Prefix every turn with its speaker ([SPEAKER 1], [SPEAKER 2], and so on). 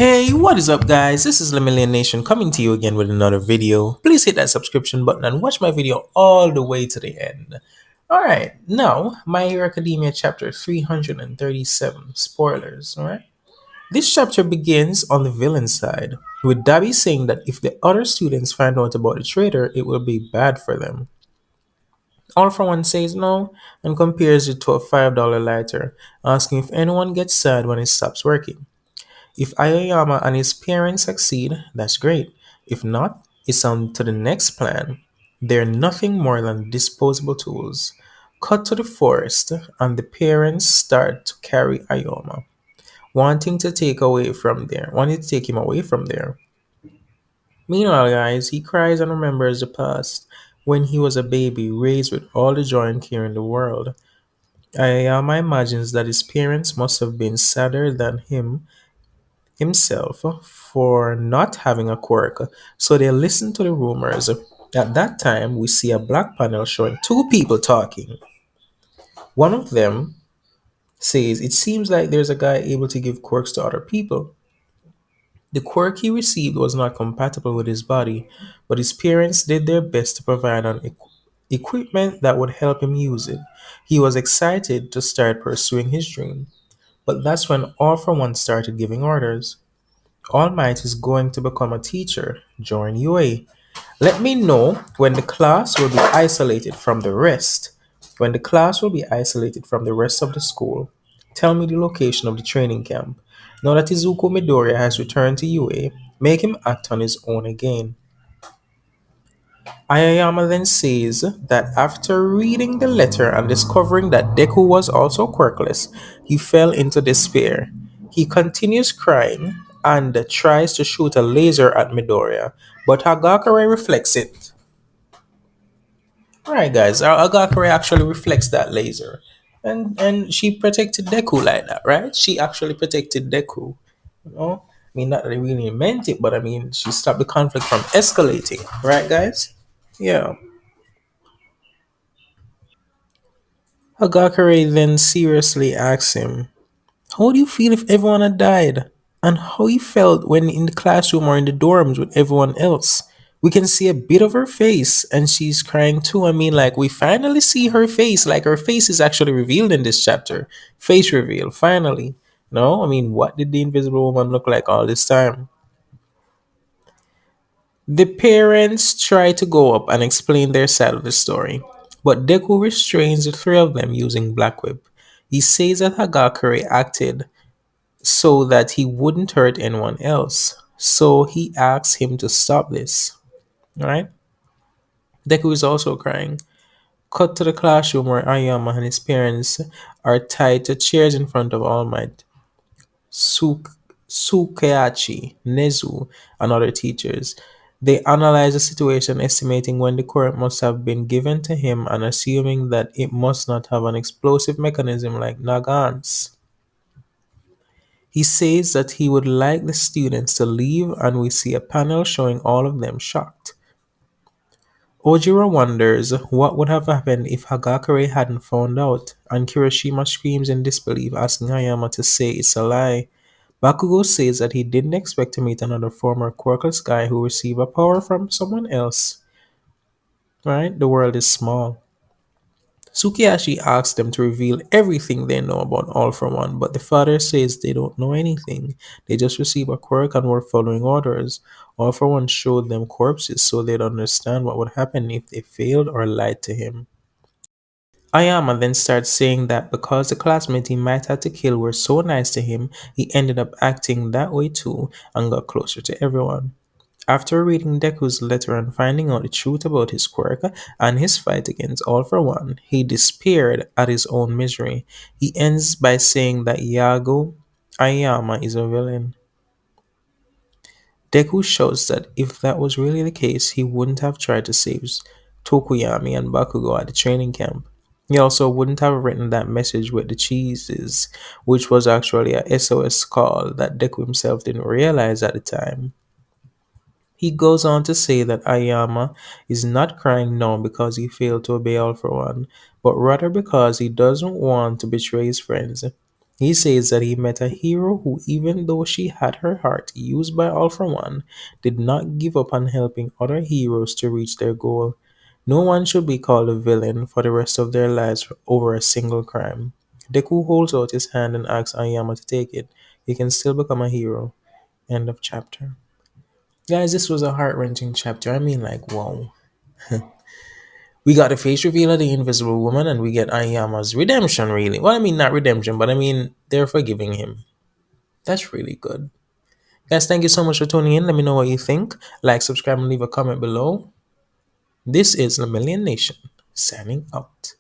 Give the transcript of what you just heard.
[SPEAKER 1] Hey, what is up, guys? This is Lemillion Nation coming to you again with another video. Please hit that subscription button and watch my video all the way to the end. Alright, now, My Hero Academia chapter 337. Spoilers, alright? This chapter begins on the villain side, with Dabi saying that if the other students find out about the traitor, it will be bad for them. All for One says no and compares it to a $5 lighter, asking if anyone gets sad when it stops working. If Aoyama and his parents succeed, that's great. If not, it's on to the next plan. They're nothing more than disposable tools. Cut to the forest, and the parents start to carry Aoyama, wanting to take him away from there. Meanwhile, guys, he cries and remembers the past when he was a baby raised with all the joy and care in the world. Aoyama imagines that his parents must have been sadder than himself for not having a quirk, so they listen to the rumors. At that time, we see a black panel showing two people talking. One of them says, "It seems like there's a guy able to give quirks to other people." The quirk he received was not compatible with his body, but his parents did their best to provide equipment that would help him use it. He was excited to start pursuing his dream, but that's when All for One started giving orders. All Might is going to become a teacher. Join UA. Let me know when the class will be isolated from the rest. When the class will be isolated from the rest of the school, tell me the location of the training camp. Now that Izuku Midoriya has returned to UA, make him act on his own again. Ayayama then says that after reading the letter and discovering that Deku was also quirkless, he fell into despair. He continues crying and tries to shoot a laser at Midoriya, but Hagakure reflects it. Alright guys, Hagakure actually reflects that laser. And she protected Deku like that, right? She actually protected Deku. You know? I mean, not that they really meant it, but I mean, she stopped the conflict from escalating, right, guys? Yeah. Hagakure then seriously asks him, "How do you feel if everyone had died? And how he felt when in the classroom or in the dorms with everyone else?" We can see a bit of her face, and she's crying too. I mean, like, we finally see her face. Like, her face is actually revealed in this chapter. Face reveal, finally. No, I mean, what did the Invisible Woman look like all this time? The parents try to go up and explain their side of the story, but Deku restrains the three of them using Black Whip. He says that Hagakure acted so that he wouldn't hurt anyone else, so he asks him to stop this. Alright? Deku is also crying. Cut to the classroom where Ayama and his parents are tied to chairs in front of All Might. Sukeachi, Nezu, and other teachers. They analyze the situation, estimating when the quirk must have been given to him and assuming that it must not have an explosive mechanism like Nagan's. He says that he would like the students to leave, and we see a panel showing all of them shocked. Ojiro wonders what would have happened if Hagakure hadn't found out, and Kirishima screams in disbelief, asking Hayama to say it's a lie. Bakugo says that he didn't expect to meet another former quirkless guy who received a power from someone else. Right? The world is small. Sukiyashi asks them to reveal everything they know about All for One, but the father says they don't know anything. They just received a quirk and were following orders. All for One showed them corpses so they'd understand what would happen if they failed or lied to him. Ayama then starts saying that because the classmates he might have to kill were so nice to him, he ended up acting that way too and got closer to everyone. After reading Deku's letter and finding out the truth about his quirk and his fight against All for One, he despaired at his own misery. He ends by saying that Yago Ayama is a villain. Deku shouts that if that was really the case, he wouldn't have tried to save Tokuyami and Bakugo at the training camp. He also wouldn't have written that message with the cheeses, which was actually a SOS call that Deku himself didn't realize at the time. He goes on to say that Ayama is not crying now because he failed to obey All for One, but rather because he doesn't want to betray his friends. He says that he met a hero who, even though she had her heart used by All for One, did not give up on helping other heroes to reach their goal. No one should be called a villain for the rest of their lives over a single crime. Deku holds out his hand and asks Aoyama to take it. He can still become a hero. End of chapter. Guys, this was a heart wrenching chapter. I mean, like, wow. We got the face reveal of the Invisible Woman, and we get Aoyama's redemption, really. Well, I mean, not redemption, but I mean, they're forgiving him. That's really good. Guys, thank you so much for tuning in. Let me know what you think. Like, subscribe, and leave a comment below. This is Lemillion Nation, signing out.